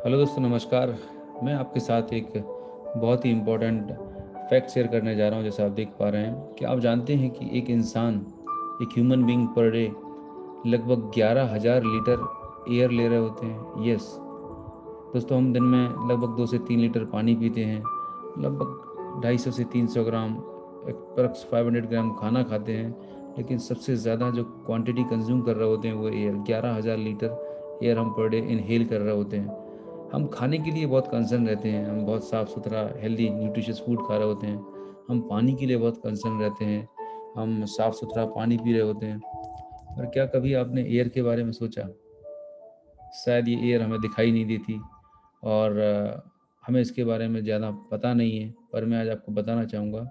Hello दोस्तों, नमस्कार। मैं आपके साथ एक बहुत ही इम्पोर्टेंट फैक्ट शेयर करने जा रहा हूं। जैसे आप देख पा रहे हैं कि आप जानते हैं कि एक इंसान, एक ह्यूमन बीइंग पर डे लगभग 11,000 लीटर एयर ले रहे होते हैं। यस दोस्तों, हम दिन में लगभग 2 से 3 लीटर पानी पीते हैं, लगभग 250 से 300 ग्राम अप्रॉक्स 500 ग्राम खाना खाते हैं। लेकिन सबसे ज़्यादा जो क्वांटिटी कंज्यूम कर रहे होते हैं वो एयर, 11,000 लीटर एयर हम पर डे इनहेल कर रहे होते हैं। हम खाने के लिए बहुत कंसर्न रहते हैं, हम बहुत साफ़ सुथरा हेल्दी न्यूट्रिशियस फूड खा रहे होते हैं। हम पानी के लिए बहुत कंसर्न रहते हैं, हम साफ़ सुथरा पानी पी रहे होते हैं। और क्या कभी आपने एयर के बारे में सोचा? शायद ये एयर हमें दिखाई नहीं देती और हमें इसके बारे में ज़्यादा पता नहीं है, पर मैं आज आपको बताना चाहूँगा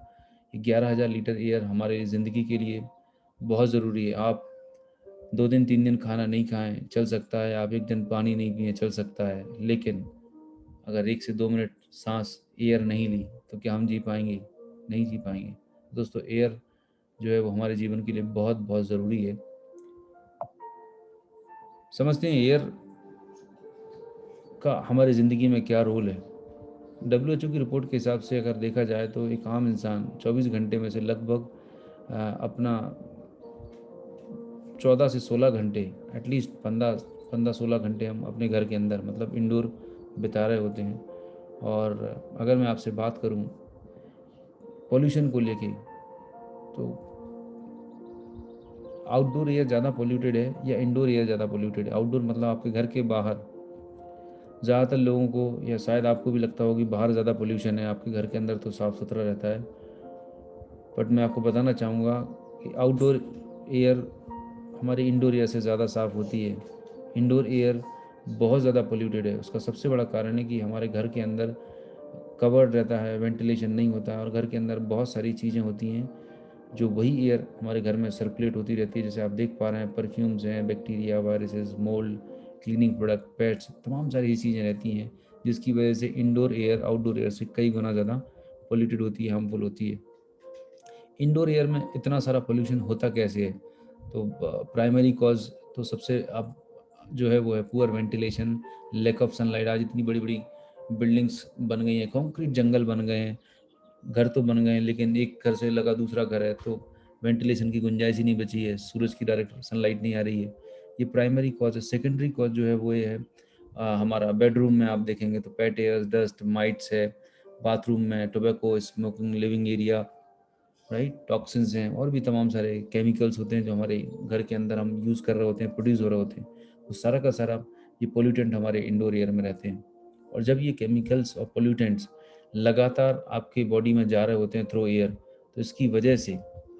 कि 11,000 लीटर एयर हमारे ज़िंदगी के लिए बहुत ज़रूरी है। आप 2 दिन 3 दिन खाना नहीं खाएँ, चल सकता है। आप 1 दिन पानी नहीं पिएँ, चल सकता है। लेकिन अगर 1 से 2 मिनट साँस एयर नहीं ली, तो क्या हम जी पाएँगे? नहीं जी पाएँगे। दोस्तों, एयर जो है वो हमारे जीवन के लिए बहुत-बहुत ज़रूरी है। समझते हैं एयर का हमारी ज़िंदगी में क्या रोल है? डब्ल्यूएचओ की रिपोर्ट के हिसाब से अगर देखा जाए तो एक आम इंसान 24 घंटे में से लगभग अपना 14 से 16 घंटे, एटलीस्ट 15-16 घंटे हम अपने घर के अंदर मतलब इंडोर बिता रहे होते हैं। और अगर मैं आपसे बात करूं पॉल्यूशन को लेके, तो आउटडोर एयर ज़्यादा पोल्यूटेड है या इंडोर एयर ज़्यादा पोल्यूटेड है? आउटडोर मतलब आपके घर के बाहर। ज़्यादातर लोगों को या शायद आपको भी लगता होगा कि बाहर ज़्यादा पोल्यूशन है, आपके घर के अंदर तो साफ़ सुथरा रहता है। बट मैं आपको बताना चाहूँगा कि आउटडोर एयर हमारी इंडोर एयर से ज़्यादा साफ़ होती है। इंडोर एयर बहुत ज़्यादा पोल्यूटेड है। उसका सबसे बड़ा कारण है कि हमारे घर के अंदर कवर्ड रहता है, वेंटिलेशन नहीं होता है और घर के अंदर बहुत सारी चीज़ें होती हैं जो वही एयर हमारे घर में सर्कुलेट होती रहती है। जैसे आप देख पा रहे हैं, परफ्यूम्स हैं, bacteria, viruses, mould, cleaning product, pets, तमाम सारी ऐसी चीज़ें रहती हैं जिसकी वजह से इंडोर एयर आउटडोर एयर से कई गुना ज़्यादा पोल्यूटेड होती है, हार्मफुल होती है। इंडोर एयर में इतना सारा पोल्यूशन होता कैसे है? तो प्राइमरी कॉज तो सबसे अब जो है वो है poor ventilation, lack of sunlight. आज इतनी बड़ी बड़ी बिल्डिंग्स बन गई हैं, कंक्रीट जंगल बन गए हैं, घर तो बन गए हैं लेकिन एक घर से लगा दूसरा घर है तो वेंटिलेशन की गुंजाइश ही नहीं बची है, सूरज की डायरेक्ट सनलाइट नहीं आ रही है। ये प्राइमरी कॉज है। सेकेंडरी कॉज जो है वो ये है, हमारा बेडरूम में आप देखेंगे तो पेट एयर्स, डस्ट माइट्स है, बाथरूम में tobacco smoking, living area, right, toxins हैं और भी तमाम सारे केमिकल्स होते हैं जो हमारे घर के अंदर हम यूज़ कर रहे होते हैं, प्रोड्यूस हो रहे होते हैं। तो सारा का सारा ये पोल्यूटेंट हमारे इंडोर एयर में रहते हैं। और जब ये केमिकल्स और पोल्यूटेंट्स लगातार आपकी बॉडी में जा रहे होते हैं थ्रू एयर, तो इसकी वजह से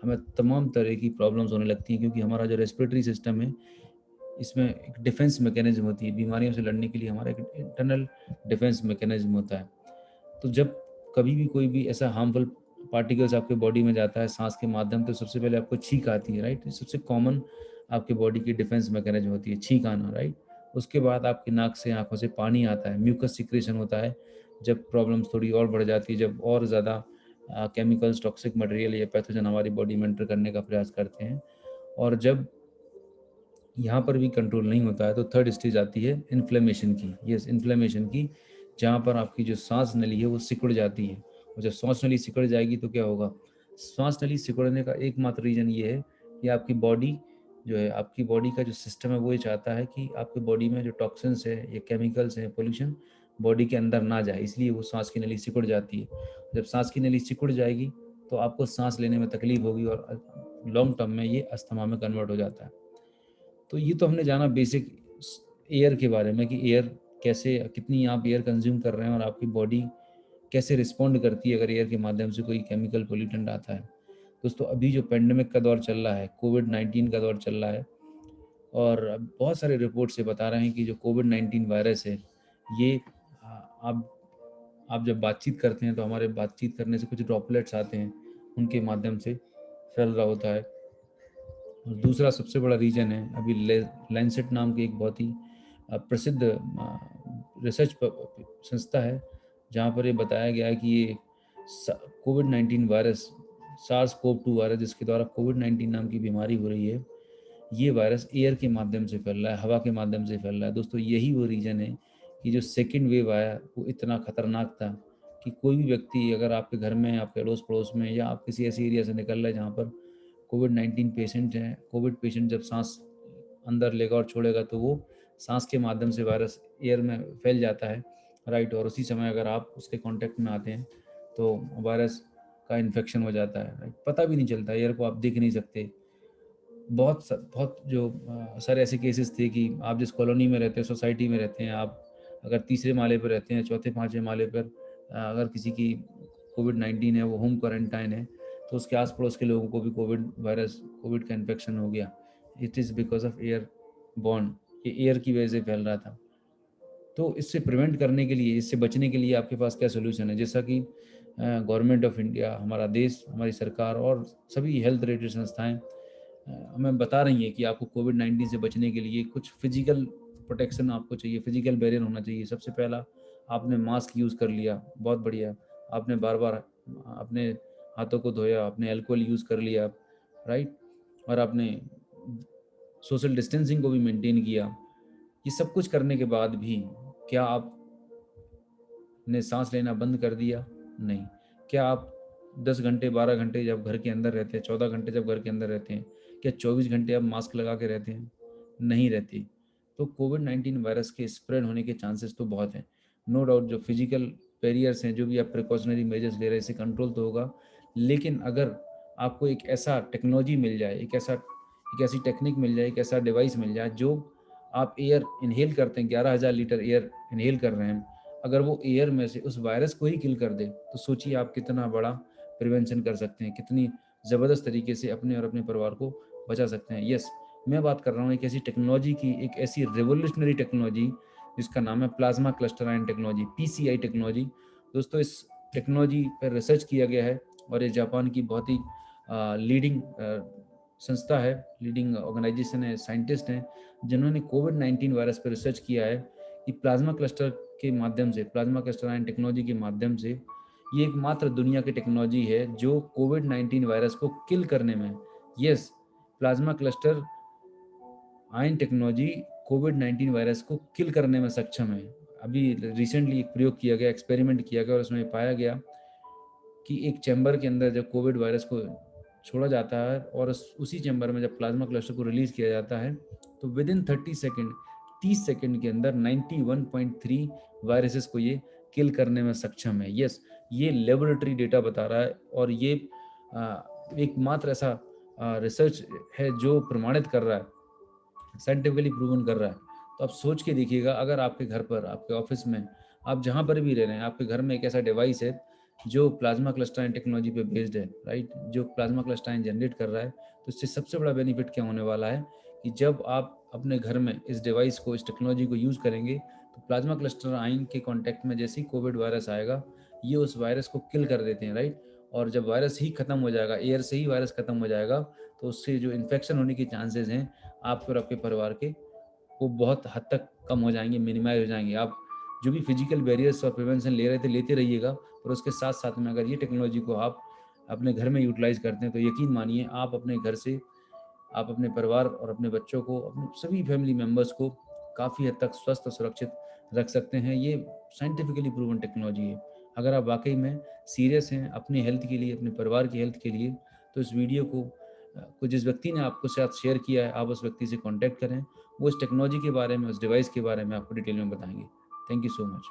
हमें तमाम तरह की प्रॉब्लम्स होने लगती हैं, क्योंकि हमारा जो रेस्पिरेटरी सिस्टम है इसमें एक डिफेंस मैकेनिज्म होती है। बीमारियों से लड़ने के लिए हमारा एक इंटरनल डिफेंस मैकेनिज्म होता है। तो जब कभी भी कोई भी ऐसा हार्मफुल पार्टिकल्स आपके बॉडी में जाता है सांस के माध्यम, तो सबसे पहले आपको छींक आती है, राइट। सबसे कॉमन आपके बॉडी की डिफेंस मैकेनिज्म होती है छींक आना, राइट। उसके बाद आपकी नाक से आंखों से पानी आता है, म्यूकस सिक्रेशन होता है। जब प्रॉब्लम्स थोड़ी और बढ़ जाती है, जब और ज़्यादा केमिकल्स, टॉक्सिक मटेरियल या पैथोजन हमारी बॉडी में एंटर करने का प्रयास करते हैं, और जब यहाँ पर भी कंट्रोल नहीं होता है, तो थर्ड स्टेज आती है इन्फ्लेमेशन की। यस, इन्फ्लेमेशन की, जहाँ पर आपकी जो सांस नली है वो सिकुड़ जाती है। और जब सांस नली सिकुड़ जाएगी तो क्या होगा? सांस नली सिकुड़ने का एकमात्र रीज़न ये है कि आपकी बॉडी जो है, आपकी बॉडी का जो सिस्टम है वो ये चाहता है कि आपकी बॉडी में जो टॉक्सिन्स है या केमिकल्स हैं, पोल्यूशन बॉडी के अंदर ना जाए, इसलिए वो सांस की नली सिकुड़ जाती है। जब सांस की नली सिकुड़ जाएगी तो आपको सांस लेने में तकलीफ होगी और लॉन्ग टर्म में ये अस्थमा में कन्वर्ट हो जाता है। तो ये तो हमने जाना बेसिक एयर के बारे में कि एयर कैसे, कितनी आप एयर कंज्यूम कर रहे हैं और आपकी बॉडी कैसे रिस्पॉन्ड करती है अगर एयर के माध्यम से कोई केमिकल पोल्यूटेंट आता है। दोस्तों, अभी जो पेंडेमिक का दौर चल रहा है, कोविड-19 का दौर चल रहा है, और अब बहुत सारे रिपोर्ट से बता रहे हैं कि जो कोविड-19 वायरस है, ये आप जब बातचीत करते हैं तो हमारे बातचीत करने से कुछ ड्रॉपलेट्स आते हैं, उनके माध्यम से फैल रहा होता है। और दूसरा सबसे बड़ा रीज़न है, अभी लैंसेट नाम की एक बहुत ही प्रसिद्ध रिसर्च संस्था है, जहाँ पर ये बताया गया है कि ये कोविड-19 वायरस, सार्स कोव 2 वायरस, जिसके द्वारा कोविड-19 नाम की बीमारी हो रही है, ये वायरस एयर के माध्यम से फैल रहा है, हवा के माध्यम से फैल रहा है। दोस्तों, यही वो रीज़न है कि जो सेकंड वेव आया वो इतना खतरनाक था कि कोई भी व्यक्ति अगर आपके घर में, आपके अड़ोस पड़ोस में, या आप किसी ऐसी एरिया से निकल रहे हैं जहाँ पर कोविड-19 पेशेंट हैं, कोविड पेशेंट जब सांस अंदर लेगा और छोड़ेगा तो वो सांस के माध्यम से वायरस एयर में फैल जाता है, राइट। और उसी समय अगर आप उसके कांटेक्ट में आते हैं तो वायरस का इन्फेक्शन हो जाता है, राइट। पता भी नहीं चलता, एयर को आप देख नहीं सकते। बहुत जो सर ऐसे केसेस थे कि आप जिस कॉलोनी में रहते हैं, सोसाइटी में रहते हैं, आप अगर तीसरे माले पर रहते हैं, चौथे पाँचवें माले पर अगर किसी की कोविड-19 है, वो होम क्वारंटाइन है, तो उसके आस पड़ोस के लोगों को भी कोविड का इन्फेक्शन हो गया। It is because of air born, ये एयर की वजह से फैल रहा था। तो इससे प्रिवेंट करने के लिए, इससे बचने के लिए आपके पास क्या सोल्यूशन है? जैसा कि गवर्नमेंट ऑफ इंडिया, हमारा देश, हमारी सरकार और सभी हेल्थ रिलेटेड संस्थाएं हमें बता रही हैं कि आपको कोविड-19 से बचने के लिए कुछ फिजिकल प्रोटेक्शन आपको चाहिए, फिजिकल बैरियर होना चाहिए। सबसे पहला, आपने मास्क यूज़ कर लिया, बहुत बढ़िया। आपने बार-बार अपने हाथों को धोया, आपने अल्कोहल यूज़ कर लिया, राइट? और आपने सोशल डिस्टेंसिंग को भी मेंटेन किया। ये सब कुछ करने के बाद भी क्या आपने सांस लेना बंद कर दिया? नहीं। क्या आप 10 घंटे, 12 घंटे जब घर के अंदर रहते हैं, 14 घंटे जब घर के अंदर रहते हैं, क्या 24 घंटे आप मास्क लगा के रहते हैं? नहीं रहते। तो कोविड-19 वायरस के स्प्रेड होने के चांसेस तो बहुत हैं। नो डाउट जो फिजिकल बैरियर्स हैं, जो भी आप प्रिकॉशनरी मेजर्स ले रहे हैं, इससे कंट्रोल तो होगा। लेकिन अगर आपको एक ऐसा टेक्नोलॉजी मिल जाए, एक ऐसी टेक्निक मिल जाए, एक ऐसा डिवाइस मिल जाए जो आप एयर इन्हेल करते हैं, 11,000 लीटर एयर इन्हेल कर रहे हैं, अगर वो एयर में से उस वायरस को ही किल कर दे, तो सोचिए आप कितना बड़ा प्रिवेंशन कर सकते हैं, कितनी ज़बरदस्त तरीके से अपने और अपने परिवार को बचा सकते हैं। यस, मैं बात कर रहा हूँ एक ऐसी टेक्नोलॉजी की, एक ऐसी रिवॉल्यूशनरी टेक्नोलॉजी जिसका नाम है plasma cluster ion technology, PCI technology. दोस्तों, इस टेक्नोलॉजी पर रिसर्च किया गया है और ये जापान की बहुत ही लीडिंग संस्था है, लीडिंग ऑर्गेनाइजेशन है, साइंटिस्ट हैं जिन्होंने कोविड-19 वायरस पर रिसर्च किया है कि प्लाज्मा क्लस्टर के माध्यम से, प्लाज्मा क्लस्टर आयन टेक्नोलॉजी के माध्यम से, ये एकमात्र दुनिया की टेक्नोलॉजी है जो कोविड-19 वायरस को किल करने में, yes, plasma cluster ion technology कोविड-19 वायरस को किल करने में सक्षम है। अभी रिसेंटली एक प्रयोग किया गया, एक्सपेरिमेंट किया गया और उसमें पाया गया कि एक चैम्बर के अंदर जब कोविड वायरस को छोड़ा जाता है और उसी चैम्बर में जब प्लाज्मा क्लस्टर को रिलीज किया जाता है, तो विद इन 30 सेकंड के अंदर 91.3 वायरसेस को ये किल करने में सक्षम है। यस, ये लेबोरेटरी डेटा बता रहा है और ये एकमात्र ऐसा रिसर्च है जो प्रमाणित कर रहा है, साइंटिफिकली प्रूवन कर रहा है। तो आप सोच के देखिएगा, अगर आपके घर पर, आपके ऑफिस में, आप जहाँ पर भी रह रहे हैं, आपके घर में एक ऐसा डिवाइस है जो प्लाज्मा क्लस्टराइन टेक्नोलॉजी पे बेस्ड है, राइट, जो प्लाज्मा क्लस्टराइन जनरेट कर रहा है, तो इससे सबसे बड़ा बेनिफिट क्या होने वाला है कि जब आप अपने घर में इस डिवाइस को, इस टेक्नोलॉजी को यूज़ करेंगे, तो प्लाज्मा क्लस्टर आयन के कॉन्टैक्ट में जैसे ही कोविड वायरस आएगा, ये उस वायरस को किल कर देते हैं, राइट। और जब वायरस ही खत्म हो जाएगा, एयर से ही वायरस खत्म हो जाएगा, तो उससे जो इन्फेक्शन होने के चांसेस हैं आपके और आपके परिवार के, वो बहुत हद तक कम हो जाएंगे, मिनिमाइज हो जाएंगे। आप जो भी फिजिकल बैरियर्स और प्रिवेंशन ले रहे थे, लेते रहिएगा, और उसके साथ साथ में अगर ये टेक्नोलॉजी को आप अपने घर में यूटिलाइज करते हैं, तो यकीन मानिए आप अपने घर से, आप अपने परिवार और अपने बच्चों को, अपने सभी फैमिली मेम्बर्स को काफ़ी हद तक स्वस्थ और सुरक्षित रख सकते हैं। ये साइंटिफिकली प्रूवन टेक्नोलॉजी है। अगर आप वाकई में सीरियस हैं अपनी हेल्थ के लिए, अपने परिवार की हेल्थ के लिए, तो इस वीडियो को जिस व्यक्ति ने आपको साथ शेयर किया है, आप उस व्यक्ति से कॉन्टैक्ट करें। वो इस टेक्नोलॉजी के बारे में, उस डिवाइस के बारे में आपको डिटेल में बताएंगे। Thank you so much.